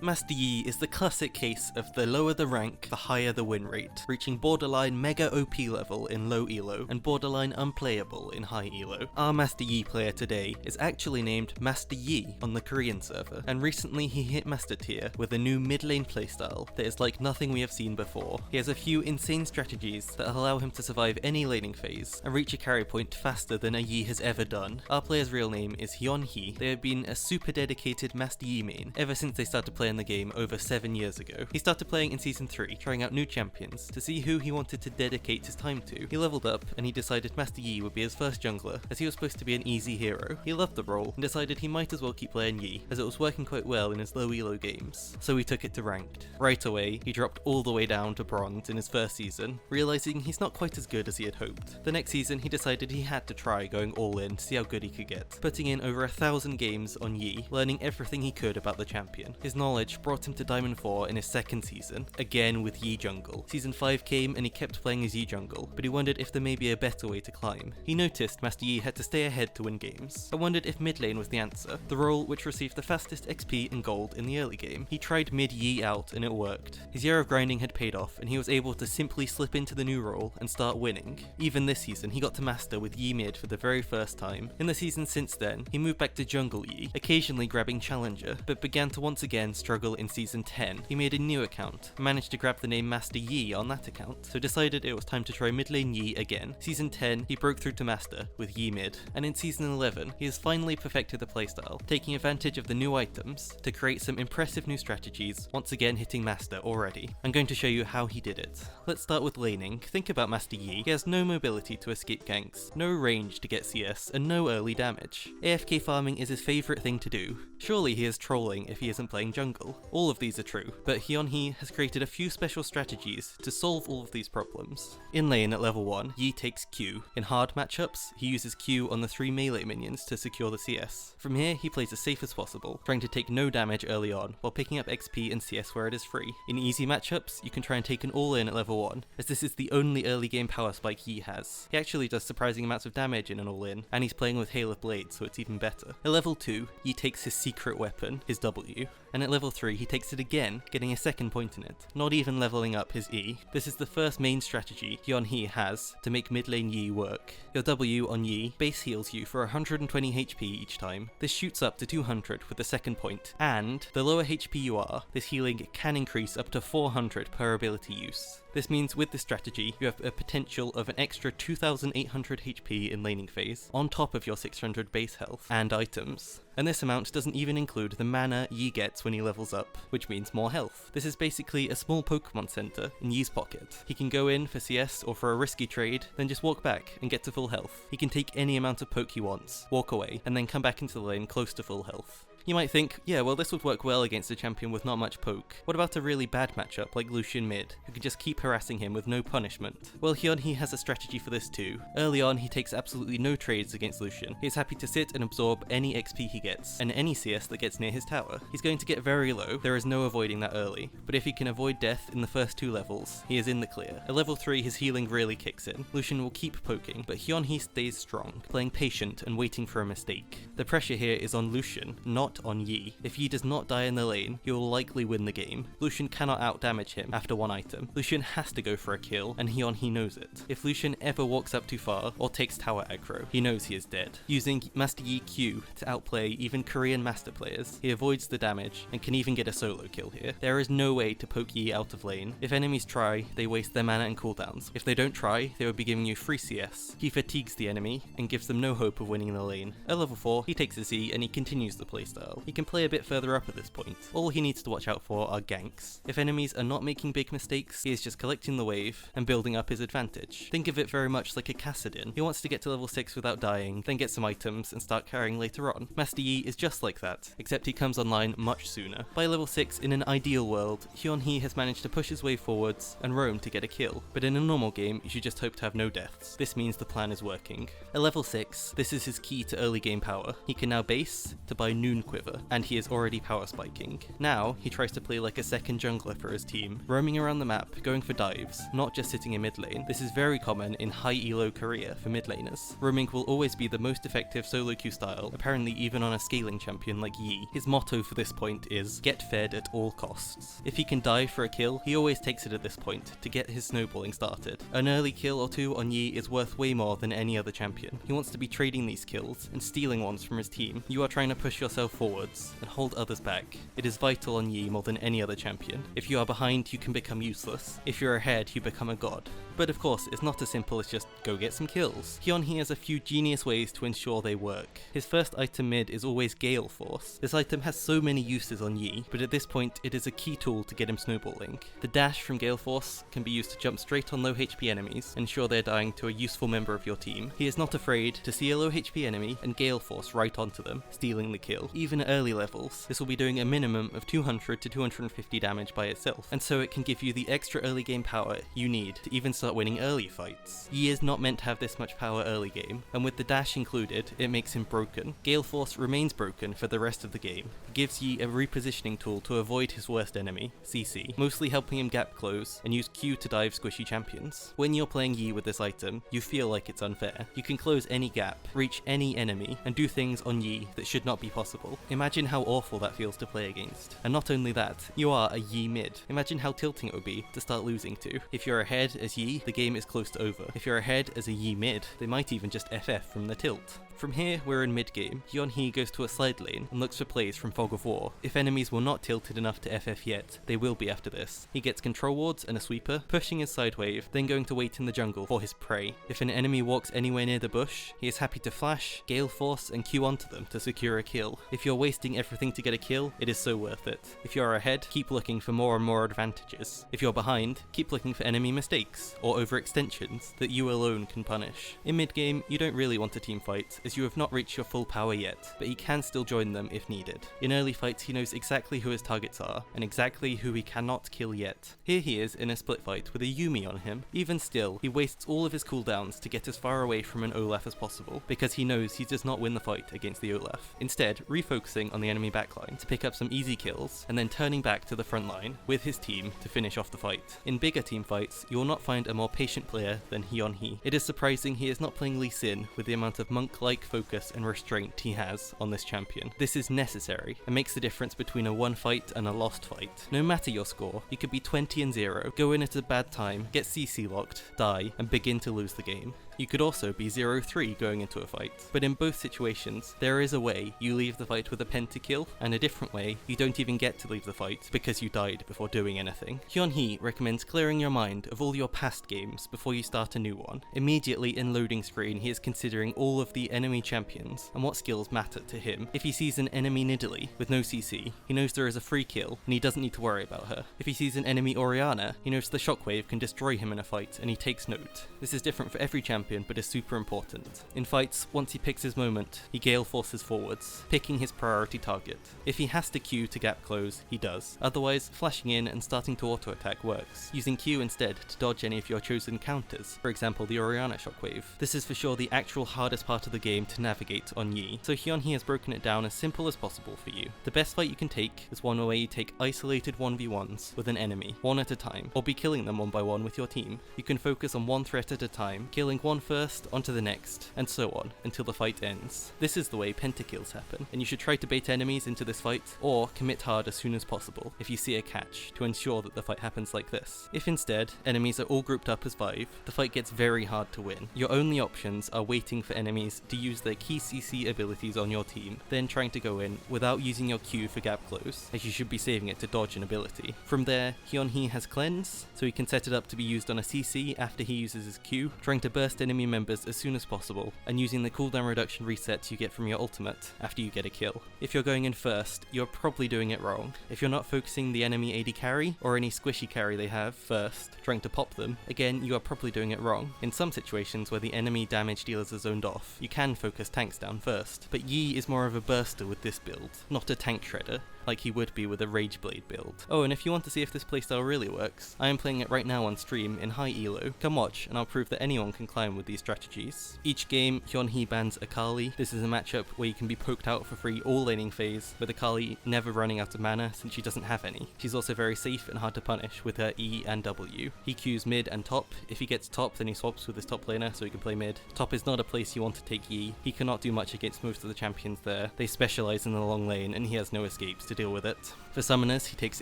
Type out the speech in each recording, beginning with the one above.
Master Yi is the classic case of the lower the rank, the higher the win rate, reaching borderline mega OP level in low elo and borderline unplayable in high elo. Our Master Yi player today is actually named Master Yi on the Korean server, and recently he hit Master tier with a new mid lane playstyle that is like nothing we have seen before. He has a few insane strategies that allow him to survive any laning phase and reach a carry point faster than a Yi has ever done. Our player's real name is HeonHee. They have been a super dedicated Master Yi main ever since they started playing the game over 7 years ago. He started playing in Season 3, trying out new champions to see who he wanted to dedicate his time to. He leveled up and he decided Master Yi would be his first jungler, as he was supposed to be an easy hero. He loved the role and decided he might as well keep playing Yi, as it was working quite well in his low elo games. So he took it to ranked. Right away, he dropped all the way down to bronze in his first season, realizing he's not quite as good as he had hoped. The next season, he decided he had to try going all in to see how good he could get, putting in over 1,000 games on Yi, learning everything he could about the champion. His knowledge brought him to Diamond 4 in his second season, again with Yi jungle. Season 5 came and he kept playing as Yi jungle, but he wondered if there may be a better way to climb. He noticed Master Yi had to stay ahead to win games, and wondered if mid lane was the answer, the role which received the fastest XP and gold in the early game. He tried mid Yi out and it worked. His year of grinding had paid off and he was able to simply slip into the new role and start winning. Even this season he got to master with Yi mid for the very first time. In the season since then, he moved back to jungle Yi, occasionally grabbing challenger, but began to once again struggle in season 10. He made a new account, managed to grab the name Master Yi on that account, so decided it was time to try mid lane Yi again. Season 10, he broke through to master with Yi mid, and in season 11, he has finally perfected the playstyle, taking advantage of the new items to create some impressive new strategies, once again hitting master already. I'm going to show you how he did it. Let's start with laning. Think about Master Yi. He has no mobility to escape ganks, no range to get CS, and no early damage. AFK farming is his favourite thing to do. Surely he is trolling if he isn't playing jungle. All of these are true, but HeonHee has created a few special strategies to solve all of these problems. In lane at level 1, Yi takes Q. In hard matchups, he uses Q on the 3 melee minions to secure the CS. From here, he plays as safe as possible, trying to take no damage early on, while picking up XP and CS where it is free. In easy matchups, you can try and take an all-in at level 1, as this is the only early game power spike Yi has. He actually does surprising amounts of damage in an all-in, and he's playing with Hail of Blades, so it's even better. At level 2, Yi takes his secret weapon, his W, and at level 3 he takes it again, getting a second point in it, not even leveling up his E. This is the first main strategy HeonHee has to make mid lane Yi work. Your W on Yi base heals you for 120 HP each time. This shoots up to 200 with the second point, and the lower HP you are, this healing can increase up to 400 per ability use. This means with this strategy, you have a potential of an extra 2800 HP in laning phase, on top of your 600 base health, and items. And this amount doesn't even include the mana Yi gets when he levels up, which means more health. This is basically a small Pokemon Center in Yi's pocket. He can go in for CS or for a risky trade, then just walk back and get to full health. He can take any amount of poke he wants, walk away, and then come back into the lane close to full health. You might think, yeah, well this would work well against a champion with not much poke. What about a really bad matchup like Lucian mid, who can just keep harassing him with no punishment? Well, HeonHee has a strategy for this too. Early on, he takes absolutely no trades against Lucian. He is happy to sit and absorb any XP he gets, and any CS that gets near his tower. He's going to get very low, there is no avoiding that early, but if he can avoid death in the first 2 levels, he is in the clear. At level 3, his healing really kicks in. Lucian will keep poking, but HeonHee stays strong, playing patient and waiting for a mistake. The pressure here is on Lucian, not on Yi. If Yi does not die in the lane, he will likely win the game. Lucian cannot out-damage him after one item. Lucian has to go for a kill, and HeonHee knows it. If Lucian ever walks up too far, or takes tower aggro, he knows he is dead. Using Master Yi Q to outplay even Korean master players, he avoids the damage, and can even get a solo kill here. There is no way to poke Yi out of lane. If enemies try, they waste their mana and cooldowns. If they don't try, they would be giving you free CS. He fatigues the enemy, and gives them no hope of winning the lane. At level 4, he takes his E, and he continues the playstyle. He can play a bit further up at this point. All he needs to watch out for are ganks. If enemies are not making big mistakes, he is just collecting the wave and building up his advantage. Think of it very much like a Kassadin. He wants to get to level 6 without dying, then get some items and start carrying later on. Master Yi is just like that, except he comes online much sooner. By level 6, in an ideal world, HeonHee has managed to push his way forwards and roam to get a kill, but in a normal game, you should just hope to have no deaths. This means the plan is working. At level 6, this is his key to early game power. He can now base to buy Noon quiver, and he is already power spiking. Now, he tries to play like a second jungler for his team, roaming around the map, going for dives, not just sitting in mid lane. This is very common in high elo Korea for mid laners. Roaming will always be the most effective solo queue style, apparently even on a scaling champion like Yi. His motto for this point is, get fed at all costs. If he can dive for a kill, he always takes it at this point, to get his snowballing started. An early kill or two on Yi is worth way more than any other champion. He wants to be trading these kills, and stealing ones from his team. You are trying to push yourself forwards, and hold others back. It is vital on Yi more than any other champion. If you are behind, you can become useless. If you're ahead, you become a god. But of course, it's not as simple as just go get some kills. HeonHee has a few genius ways to ensure they work. His first item mid is always Gale Force. This item has so many uses on Yi, but at this point it is a key tool to get him snowballing. The dash from Gale Force can be used to jump straight on low HP enemies, ensure they're dying to a useful member of your team. He is not afraid to see a low HP enemy and Gale Force right onto them, stealing the kill. Even at early levels, this will be doing a minimum of 200 to 250 damage by itself, and so it can give you the extra early game power you need to even start winning early fights. Yi is not meant to have this much power early game, and with the dash included, it makes him broken. Gale Force remains broken for the rest of the game. It gives Yi a repositioning tool to avoid his worst enemy, CC, mostly helping him gap close and use Q to dive squishy champions. When you're playing Yi with this item, you feel like it's unfair. You can close any gap, reach any enemy, and do things on Yi that should not be possible. Imagine how awful that feels to play against. And not only that, you are a Yi mid. Imagine how tilting it would be to start losing to. If you're ahead as Yi, the game is close to over. If you're ahead as a Yi mid, they might even just FF from the tilt. From here, we're in mid game. HeonHee goes to a side lane and looks for plays from Fog of War. If enemies were not tilted enough to FF yet, they will be after this. He gets control wards and a sweeper, pushing his side wave, then going to wait in the jungle for his prey. If an enemy walks anywhere near the bush, he is happy to flash, Gale Force, and Q onto them to secure a kill. If you're wasting everything to get a kill, it is so worth it. If you're ahead, keep looking for more and more advantages. If you're behind, keep looking for enemy mistakes, or overextensions that you alone can punish. In mid game, you don't really want a team fight, as you have not reached your full power yet, but he can still join them if needed. In early fights, he knows exactly who his targets are, and exactly who he cannot kill yet. Here he is in a split fight with a Yuumi on him. Even still, he wastes all of his cooldowns to get as far away from an Olaf as possible, because he knows he does not win the fight against the Olaf. Instead, refocusing on the enemy backline to pick up some easy kills, and then turning back to the front line with his team to finish off the fight. In bigger team fights, you will not find a more patient player than HeonHee. It is surprising he is not playing Lee Sin with the amount of monk-like focus and restraint he has on this champion. This is necessary and makes the difference between a won fight and a lost fight. No matter your score, you could be 20-0, go in at a bad time, get CC locked, die, and begin to lose the game. You could also be 0-3 going into a fight, but in both situations, there is a way you leave the fight with a pentakill, and a different way you don't even get to leave the fight because you died before doing anything. HeonHee recommends clearing your mind of all your past games before you start a new one. Immediately in loading screen, he is considering all of the enemy champions and what skills matter to him. If he sees an enemy Nidalee with no CC, he knows there is a free kill and he doesn't need to worry about her. If he sees an enemy Orianna, he knows the shockwave can destroy him in a fight and he takes note. This is different for every champion, but is super important. In fights, once he picks his moment, he Gale Forces forwards, picking his priority target. If he has to Q to gap close, he does. Otherwise, flashing in and starting to auto attack works, using Q instead to dodge any of your chosen counters, for example the Orianna shockwave. This is for sure the actual hardest part of the game to navigate on Yi, so HeonHee has broken it down as simple as possible for you. The best fight you can take is one where you take isolated 1v1s with an enemy, one at a time, or be killing them one by one with your team. You can focus on one threat at a time, killing one first, onto the next, and so on, until the fight ends. This is the way pentakills happen, and you should try to bait enemies into this fight, or commit hard as soon as possible if you see a catch, to ensure that the fight happens like this. If instead, enemies are all grouped up as 5, the fight gets very hard to win. Your only options are waiting for enemies to use their key CC abilities on your team, then trying to go in without using your Q for gap close, as you should be saving it to dodge an ability. From there, HeonHee has Cleanse, so he can set it up to be used on a CC after he uses his Q, trying to burst enemy members as soon as possible, and using the cooldown reduction resets you get from your ultimate after you get a kill. If you're going in first, you're probably doing it wrong. If you're not focusing the enemy AD carry, or any squishy carry they have first, trying to pop them, again you are probably doing it wrong. In some situations where the enemy damage dealers are zoned off, you can focus tanks down first, but Yi is more of a burster with this build, not a tank shredder. like he would be with a Rage Blade build. Oh, and if you want to see if this playstyle really works, I am playing it right now on stream in high elo. Come watch, and I'll prove that anyone can climb with these strategies. Each game, HeonHee bans Akali. This is a matchup where you can be poked out for free all laning phase, with Akali never running out of mana since she doesn't have any. She's also very safe and hard to punish with her E and W. He Qs mid and top. If he gets top, then he swaps with his top laner so he can play mid. Top is not a place you want to take Yi. He cannot do much against most of the champions there. They specialize in the long lane and he has no escapes to deal with it. For summoners, he takes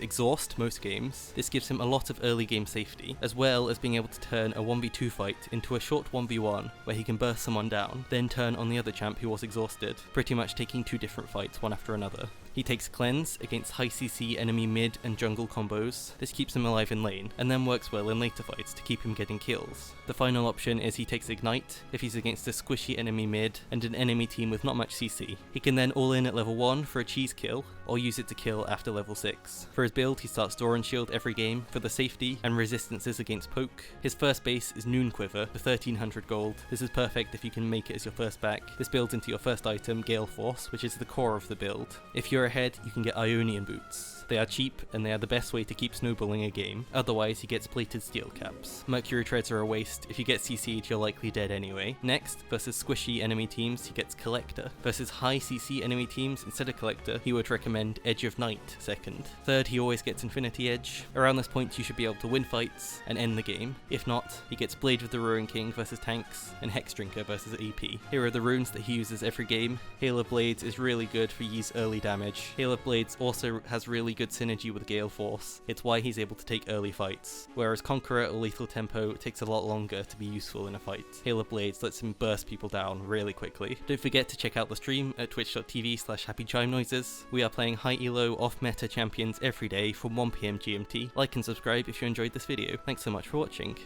Exhaust most games. This gives him a lot of early game safety, as well as being able to turn a 1v2 fight into a short 1v1 where he can burst someone down, then turn on the other champ who was exhausted, pretty much taking 2 different fights one after another. He takes Cleanse against high CC enemy mid and jungle combos. This keeps him alive in lane, and then works well in later fights to keep him getting kills. The final option is he takes Ignite if he's against a squishy enemy mid and an enemy team with not much CC. He can then all in at level 1 for a cheese kill, or use it to kill after level 6. For his build, he starts Doran Shield every game for the safety and resistances against poke. His first base is Noon Quiver for 1300 gold. This is perfect if you can make it as your first back. This builds into your first item, Gale Force, which is the core of the build. If you're ahead, you can get Ionian Boots. They are cheap, and they are the best way to keep snowballing a game. Otherwise, he gets Plated Steel Caps. Mercury Treads are a waste. If you get CC'd, you're likely dead anyway. Next, versus squishy enemy teams, he gets Collector. Versus high CC enemy teams, instead of Collector, he would recommend Edge of Night second. Third, he always gets Infinity Edge. Around this point, you should be able to win fights and end the game. If not, he gets Blade of the Ruin King versus tanks, and Hex Drinker versus EP. Here are the runes that he uses every game. Hail of Blades is really good for Yi's early damage. Hail of Blades also has really good synergy with Gale Force. It's why he's able to take early fights, whereas Conqueror or Lethal Tempo takes a lot longer to be useful in a fight. Hail of Blades lets him burst people down really quickly. Don't forget to check out the stream at twitch.tv/happychimenoises. We are playing high elo off-meta champions every day from 1 PM GMT. Like and subscribe if you enjoyed this video. Thanks so much for watching.